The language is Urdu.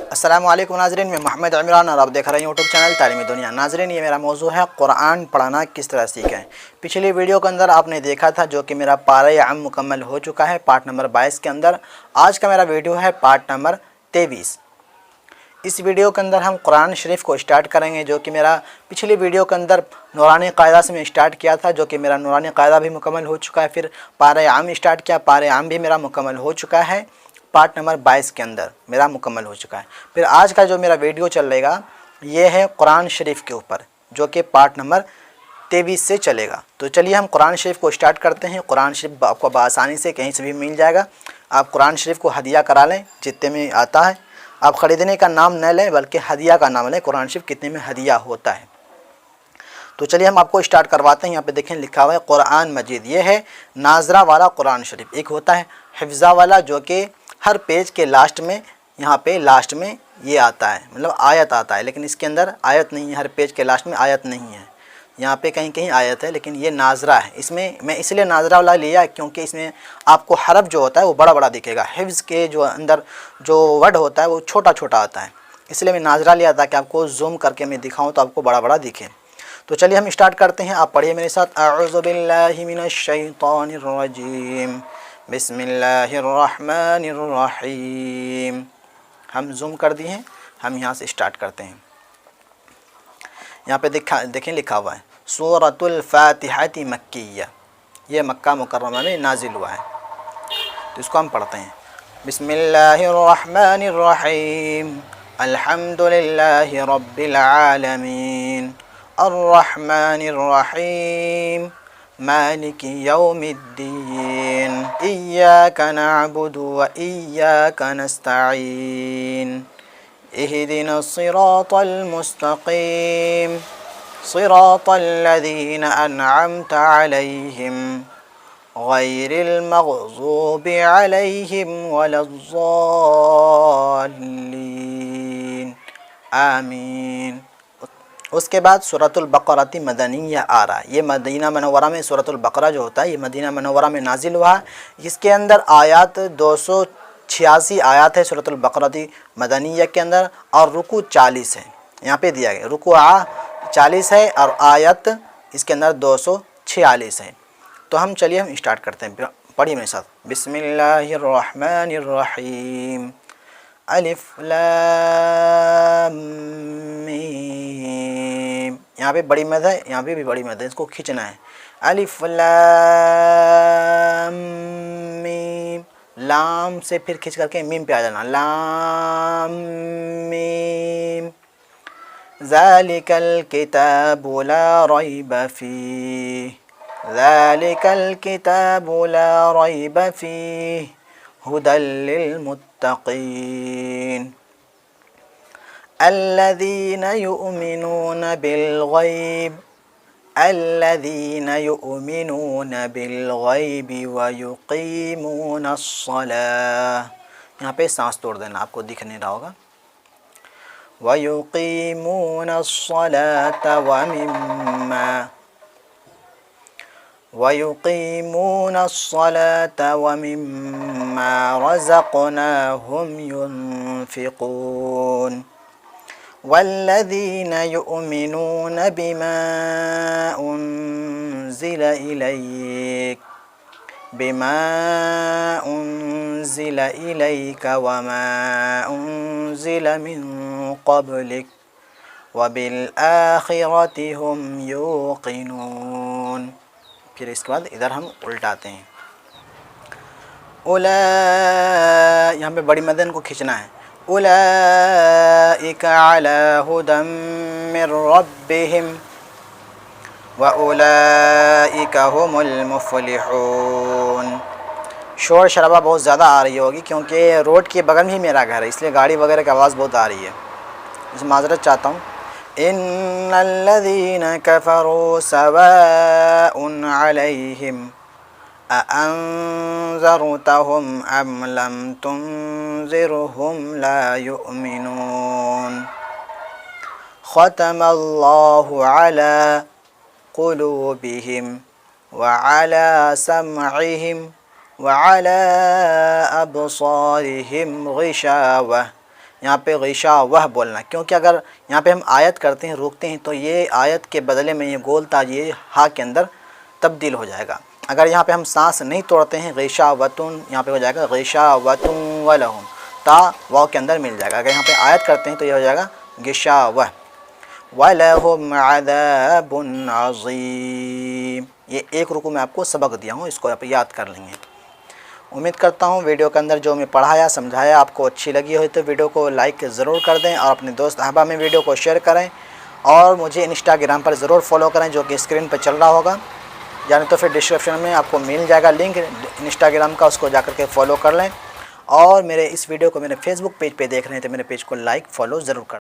السلام علیکم ناظرین، میں محمد عمران اور آپ دیکھ رہے ہیں یوٹیوب چینل تعلیمی دنیا۔ ناظرین، یہ میرا موضوع ہے قرآن پڑھنا کس طرح سیکھیں۔ پچھلی ویڈیو کے اندر آپ نے دیکھا تھا جو کہ میرا پارہ عام مکمل ہو چکا ہے پارٹ نمبر 22 کے اندر۔ آج کا میرا ویڈیو ہے پارٹ نمبر 23۔ اس ویڈیو کے اندر ہم قرآن شریف کو اسٹارٹ کریں گے، جو کہ میرا پچھلی ویڈیو کے اندر نورانی قاعدہ سے میں اسٹارٹ کیا تھا، جو کہ میرا نورانی قاعدہ بھی مکمل ہو چکا ہے۔ پھر پارہ عام اسٹارٹ کیا، پارہ عام بھی میرا مکمل ہو چکا ہے، پارٹ نمبر 22 کے اندر میرا مکمل ہو چکا ہے۔ پھر آج کا جو میرا ویڈیو چل رہے گا یہ ہے قرآن شریف کے اوپر، جو کہ پارٹ نمبر 23 سے چلے گا۔ تو چلیے ہم قرآن شریف کو اسٹارٹ کرتے ہیں۔ قرآن شریف آپ کو بآسانی سے کہیں سے بھی مل جائے گا۔ آپ قرآن شریف کو ہدیہ کرا لیں جتنے میں آتا ہے، آپ خریدنے کا نام نہ لیں بلکہ ہدیہ کا نام لیں۔ قرآن شریف کتنے میں ہدیہ ہوتا ہے، تو چلیے ہم آپ کو اسٹارٹ کرواتے ہیں۔ یہاں پہ دیکھیں لکھا ہوا ہے قرآن مجید، یہ ہے ناظرہ والا قرآن شریف۔ ایک ہوتا ہے حفظہ والا، جو کہ ہر پیج کے لاسٹ میں، یہاں پہ لاسٹ میں یہ آتا ہے، مطلب آیت آتا ہے، لیکن اس کے اندر آیت نہیں ہے، ہر پیج کے لاسٹ میں آیت نہیں ہے۔ یہاں پہ کہیں کہیں آیت ہے، لیکن یہ ناظرہ ہے۔ اس میں میں اس لیے ناظرہ والا لیا کیونکہ اس میں آپ کو حرف جو ہوتا ہے وہ بڑا بڑا دکھے گا، حفظ کے جو اندر جو ورڈ ہوتا ہے وہ چھوٹا چھوٹا آتا ہے، اس لیے میں ناظرہ لیا تھا کہ آپ کو زوم کر کے میں دکھاؤں تو آپ کو بڑا بڑا دکھے۔ تو چلیے ہم اسٹارٹ کرتے ہیں، آپ پڑھیے میرے ساتھ۔ اعوذ باللہ من الشیطان الرجیم، بسم اللہ الرحمن الرحیم۔ ہم زوم کر دیے ہیں، ہم یہاں سے اسٹارٹ کرتے ہیں۔ یہاں پہ دیکھیں لکھا ہوا ہے سورۃ الفاتحہ مکیہ، یہ مکہ مکرمہ میں نازل ہوا ہے، تو اس کو ہم پڑھتے ہیں۔ بسم اللہ الرحمن الرحیم، الحمد للہ رب العالمین، الرحمن الرحیم، مالک یوم الدین، ایاک نعبد و ایاک نستعین، اہدنا الصراط المستقیم، صراط الذین انعمت علیہم غیر المغضوب علیہم ولا الضالین، آمین۔ اس کے بعد سورۃ البقرہ مدنیہ آ رہا ہے۔ یہ مدینہ منورہ میں سورۃ البقرہ جو ہوتا ہے یہ مدینہ منورہ میں نازل ہوا ہے۔ اس کے اندر آیات 286 آیات ہے سورۃ البقرہ مدنیہ کے اندر، اور رکوع 40 ہے، یہاں پہ دیا گیا رکوع 40 ہے اور آیت اس کے اندر 246 ہے۔ تو ہم چلیے ہم اسٹارٹ کرتے ہیں، پڑھیے میرے ساتھ۔ بسم اللہ الرحمن الرحیم، الف لام میم۔ یہاں پہ بڑی مد ہے، یہاں پہ بھی بڑی مد ہے، اس کو کھینچنا ہے۔ الف لام میم، لام سے پھر کھینچ کر کے میم پہ آ جانا، لام میم، ذالک الکتاب لا ریب فیہ، ذالک الکتاب لا ریب فیہ، ہدی للمتقین، الذین یؤمنون بالغیب، الذین یؤمنون بالغیب ویقیمون الصلاۃ۔ یہاں پہ سانس توڑ دینا، آپ کو دکھ نہیں رہا ہوگا۔ وَيُقِيمُونَ الصَّلَاةَ وَمِمَّا رَزَقْنَاهُمْ يُنْفِقُونَ، وَالَّذِينَ يُؤْمِنُونَ بِمَا أُنْزِلَ إِلَيْكَ وَمَا أُنْزِلَ مِنْ قَبْلِكَ وَبِالْآخِرَةِ هُمْ يُوقِنُونَ۔ پھر اس کے بعد ادھر ہم الٹاتے ہیں۔ یہاں پہ بڑی مدن کو کھینچنا ہے۔ اولئک علی ھدی من ربہم وَأُولَئِكَ هُمُ الْمُفْلِحُونَ۔ شور شرابہ بہت زیادہ آ رہی ہوگی کیونکہ روڈ کے بغل میں ہی میرا گھر ہے، اس لیے گاڑی وغیرہ کی آواز بہت آ رہی ہے، اس معذرت چاہتا ہوں۔ ان الذین کفروا سواء علیہم اانذرتہم ام لم تنذرہم لا یؤمنون، ختم اللہ علی قلوبہم وعلی سمعہم وعلی ابصارہم غشاوہ یہاں پہ غیشہ وہ بولنا، کیونکہ اگر یہاں پہ ہم آیت کرتے ہیں روکتے ہیں تو یہ آیت کے بدلے میں یہ گول تا یہ ہا کے اندر تبدیل ہو جائے گا۔ اگر یہاں پہ ہم سانس نہیں توڑتے ہیں غیشہ وتن، یہاں پہ ہو جائے گا غیشہ وتن ولہم، تا واو کے اندر مل جائے گا۔ اگر یہاں پہ آیت کرتے ہیں تو یہ ہو جائے گا غشا وَلَهُمْ عَذَابٌ عَظِيمٌ۔ یہ ایک رکوع میں آپ کو سبق دیا ہوں، اس کو آپ یاد کر لیں گے۔ امید کرتا ہوں ویڈیو کے اندر جو میں پڑھایا سمجھایا آپ کو اچھی لگی ہوئی تو ویڈیو کو لائک ضرور کر دیں اور اپنے دوست احباب میں ویڈیو کو شیئر کریں، اور مجھے انسٹاگرام پر ضرور فالو کریں جو کہ اسکرین پہ چل رہا ہوگا، یعنی تو پھر ڈسکرپشن میں آپ کو مل جائے گا لنک انسٹاگرام کا، اس کو جا کر کے فالو کر لیں۔ اور میرے اس ویڈیو کو میرے فیس بک پیج پہ دیکھ رہے ہیں تو میرے پیج کو لائک فالو ضرور کریں۔